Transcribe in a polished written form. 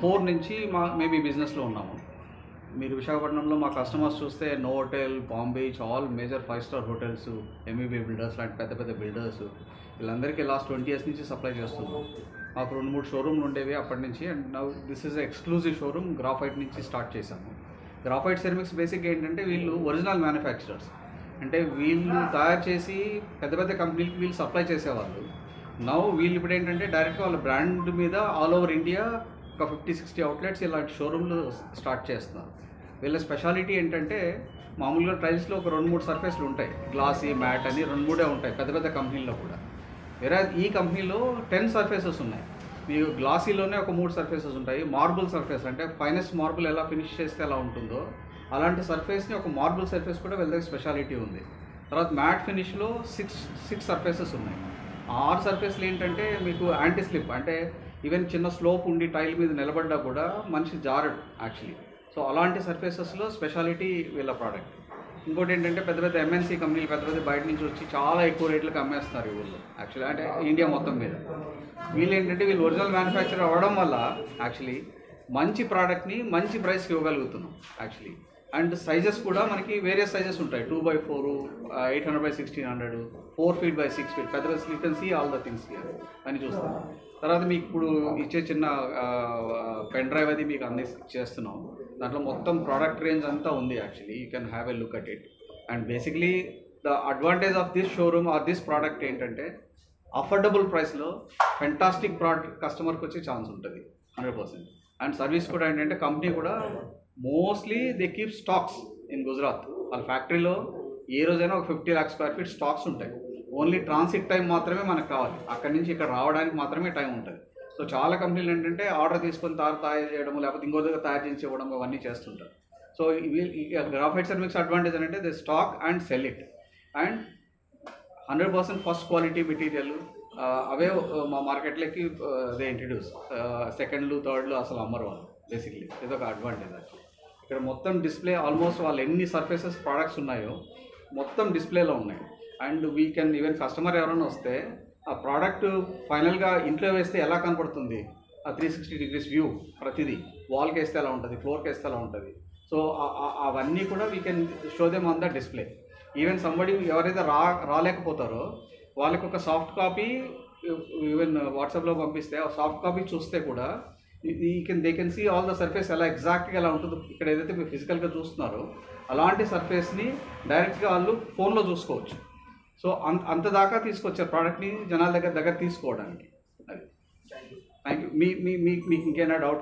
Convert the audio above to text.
2004 నుంచి మేబీ బిజినెస్లో ఉన్నాము. మీరు విశాఖపట్నంలో మా కస్టమర్స్ చూస్తే Novotel, Palm Beach, all major 5 star hotels, MEB builders లాంటి పెద్ద పెద్ద బిల్డర్స్ వీళ్ళందరికీ లాస్ట్ 20 years నుంచి సప్లై చేస్తున్నాం. మాకు 2-3 షోరూమ్లు ఉండేవి అప్పటి నుంచి. And now this is exclusive showroom. Graphite నుంచి స్టార్ట్ చేశాము. గ్రాఫైట్ సెరామిక్స్ బేసిక్గా ఏంటంటే వీళ్ళు ఒరిజినల్ మ్యానుఫ్యాక్చరర్స్, అంటే వీళ్ళు తయారు చేసి పెద్ద పెద్ద కంపెనీలకి వీళ్ళు సప్లై చేసేవాళ్ళు. నౌ వీళ్ళు ఇప్పుడు ఏంటంటే డైరెక్ట్గా వాళ్ళ బ్రాండ్ మీద ఆల్ ఓవర్ ఇండియా ఒక 50-60 అవుట్లెట్స్ ఇలాంటి షోరూమ్లు స్టార్ట్ చేస్తున్నారు. వీళ్ళ స్పెషాలిటీ ఏంటంటే మామూలుగా టైల్స్లో ఒక 2-3 సర్ఫేస్లు ఉంటాయి, గ్లాసీ, మ్యాట్ అని 2-3 ఉంటాయి పెద్ద పెద్ద కంపెనీల్లో కూడా. వేరే ఈ కంపెనీలో 10 సర్ఫేసెస్ ఉన్నాయి. మీకు గ్లాసీలోనే ఒక 3 సర్ఫేసెస్ ఉంటాయి. మార్బుల్ సర్ఫేస్ అంటే ఫైనెస్ట్ మార్బుల్ ఎలా ఫినిష్ చేస్తే ఎలా ఉంటుందో అలాంటి సర్ఫేస్ని ఒక మార్బుల్ సర్ఫేస్ కూడా వీళ్ళ దగ్గర స్పెషాలిటీ ఉంది. తర్వాత మ్యాట్ ఫినిష్లో 6 సర్ఫేసెస్ ఉన్నాయి. 6 సర్ఫేస్లు ఏంటంటే మీకు యాంటీ స్లిప్, అంటే ఈవెన్ చిన్న స్లోప్ ఉండి టైల్ మీద నిలబడ్డా కూడా మనిషి జారడు యాక్చువల్లీ. సో అలాంటి సర్ఫేసెస్లో స్పెషాలిటీ వీళ్ళ ప్రోడక్ట్. ఇంకోటి ఏంటంటే పెద్ద పెద్ద ఎంఎన్సీ కంపెనీలు పెద్ద పెద్ద బయట నుంచి వచ్చి చాలా ఎక్కువ రేట్లకు అమ్మేస్తున్నారు ఈ ఊళ్ళో యాక్చువల్లీ, అంటే ఇండియా మొత్తం మీద. వీళ్ళు ఏంటంటే వీళ్ళు ఒరిజినల్ మ్యానుఫ్యాక్చర్ అవ్వడం వల్ల యాక్చువల్లీ మంచి ప్రోడక్ట్ని మంచి ప్రైస్కి ఇవ్వగలుగుతున్నాం యాక్చువల్లీ. అండ్ సైజెస్ కూడా మనకి వేరియస్ సైజెస్ ఉంటాయి. 2x4, 800x1600, 4 feet by 6 feet. పెద్ద you can see all the things here అని చూస్తాం. తర్వాత మీకు ఇప్పుడు ఇచ్చే చిన్న పెన్ డ్రైవ్ అది మీకు చేస్తున్నాం. దాంట్లో మొత్తం ప్రోడక్ట్ రేంజ్ అంతా ఉంది actually. You can have a look at it. And basically the advantage of this showroom or this product ఏంటంటే అఫోర్డబుల్ ప్రైస్లో ఫెంటాస్టిక్ ప్రోడక్ట్ కస్టమర్కి వచ్చే ఛాన్స్ ఉంటుంది 100%. అండ్ సర్వీస్ కూడా ఏంటంటే కంపెనీ కూడా mostly they keep stocks in Gujarat. వాళ్ళ ఫ్యాక్టరీలో ఏ రోజైనా ఒక 50 lakh square feet స్టాక్స్ ఉంటాయి. ఓన్లీ ట్రాన్సిట్ టైం మాత్రమే మనకు కావాలి, అక్కడి నుంచి ఇక్కడ రావడానికి మాత్రమే టైం ఉంటుంది. సో చాలా కంపెనీలు ఏంటంటే ఆర్డర్ తీసుకొని తయారు చేయడం, లేకపోతే ఇంకో దగ్గర తయారు చేసి ఇవ్వడం అవన్నీ చేస్తుంటారు. సో గ్రాఫైట్ సెరామిక్స్ అడ్వాంటేజ్ అంటే they stock and sell it. And 100% first quality material అవే మా మార్కెట్లోకి దే ఇంట్రడ్యూస్. సెకండ్లు, థర్డ్లు అసలు అమ్మరు వాళ్ళు బేసిక్లీ. ఇదొక అడ్వాంటేజ్ యాక్చువల్లీ. ఇక్కడ మొత్తం డిస్ప్లే ఆల్మోస్ట్ వాళ్ళు ఎన్ని సర్ఫేసెస్ ప్రోడక్ట్స్ ఉన్నాయో మొత్తం డిస్ప్లేలో ఉన్నాయి. And we can even customer ఎవరైనా వస్తే ఆ ప్రోడక్ట్ ఫైనల్గా ఇంట్లో వేస్తే ఎలా కనపడుతుంది, ఆ 360 degrees వ్యూ ప్రతిదీ, వాల్కి వేస్తే ఎలా ఉంటుంది, ఫ్లోర్కి వేస్తే ఎలా ఉంటుంది. సో అవన్నీ కూడా we can show them on the display. Even somebody ఎవరైతే రాలేకపోతారో వాళ్ళకి ఒక సాఫ్ట్ కాపీ ఈవెన్ వాట్సాప్లో పంపిస్తే ఆ సాఫ్ట్ కాపీ చూస్తే కూడా they can see all the surface ఎలా ఎగ్జాక్ట్గా ఎలా ఉంటుందో. ఇక్కడ ఏదైతే మీరు ఫిజికల్గా చూస్తున్నారో అలాంటి సర్ఫేస్ని డైరెక్ట్గా వాళ్ళు ఫోన్లో చూసుకోవచ్చు. సో అంత దాకా తీసుకొచ్చారు ప్రోడక్ట్ని జనాల దగ్గర తీసుకోవడానికి. అది థ్యాంక్ యూ. మీకు ఇంకేమైనా డౌట్